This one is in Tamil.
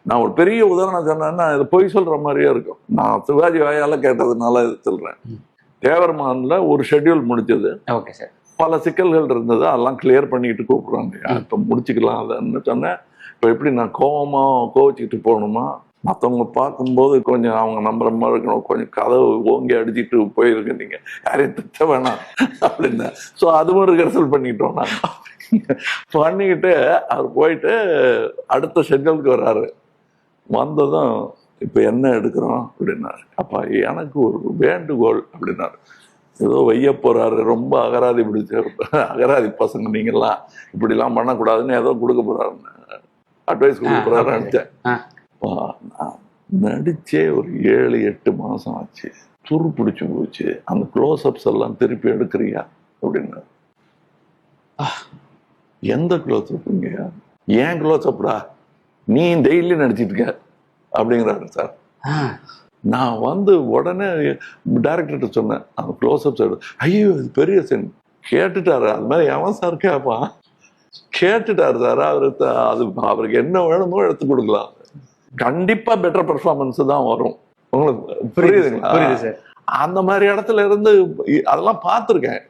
நான் ஒரு பெரிய உதாரணம் சொன்னேன்னா இது பொய் சொல்ற மாதிரியே இருக்கும். நான் சிவாஜி வாயால கேட்டதுனால இது சொல்றேன். தேவர்மான்ல ஒரு ஷெட்யூல் முடிச்சது. Okay sir. பல சிக்கல்கள் இருந்தது, அதெல்லாம் கிளியர் பண்ணிட்டு கூப்பிடுறாங்க. இப்ப முடிச்சுக்கலாம் அதுன்னு சொன்னேன். இப்ப எப்படி நான் கோவச்சுக்கிட்டு போகணுமா, மற்றவங்க பார்க்கும்போது கொஞ்சம் அவங்க நம்புற மாதிரி இருக்கணும், கொஞ்சம் கதவு ஓங்கி அடிச்சுட்டு போயிருக்கு, நீங்க யாரையும் திட்ட வேணாம் அப்படின்னா. ஸோ அதுவும் ரிஹர்சல் பண்ணிட்டோம். நான் பண்ணிக்கிட்டு அவர் போயிட்டு அடுத்த ஷெட்யூலுக்கு வர்றாரு. வந்ததும் இப்போ என்ன எடுக்கிறோம் அப்படின்னாரு. அப்பா எனக்கு ஒரு வேண்டுகோள் அப்படின்னாரு. ஏதோ வைய போறாரு, ரொம்ப அகராதி பிடிச்ச அகராதி பசங்க நீங்கெல்லாம் இப்படிலாம் பண்ணக்கூடாதுன்னு ஏதோ கொடுக்க போறாருன்னு அட்வைஸ் கொடுக்க போறாரு நினைச்சேன். நான் நடிச்சே ஒரு 7-8 மாசம் ஆச்சு. துரு பிடிச்சு போச்சு. அந்த க்ளோஸ்அப்ஸ் எல்லாம் திருப்பி எடுக்கிறியா அப்படின்னு. எந்த க்ளோஸ்அப்புங்க? ஏன் க்ளோஸ்அப்டா, நீ டெய்லி நடிச்சிட்டு இருக்க அப்படிங்கிறாரு சார். நான் உடனே டைரக்டர்கிட்ட சொன்னேன், அந்த க்ளோஸ்அப்ஸ் ஐயோ இது பெரிய சீன் கேட்டுட்டாரு. அது மாதிரி எவன் சார் கேட்பான், கேட்டுட்டாரு சார். அவருக்கு என்ன வேணுமோ எடுத்து கொடுக்கலாம். கண்டிப்பா பெட்டர் பெர்ஃபார்மன்ஸ் தான் வரும். உங்களுக்கு புரியுதுங்களா? புரியுது சார். அந்த மாதிரி இடத்துல இருந்து அதெல்லாம் பார்த்துருக்கேன்.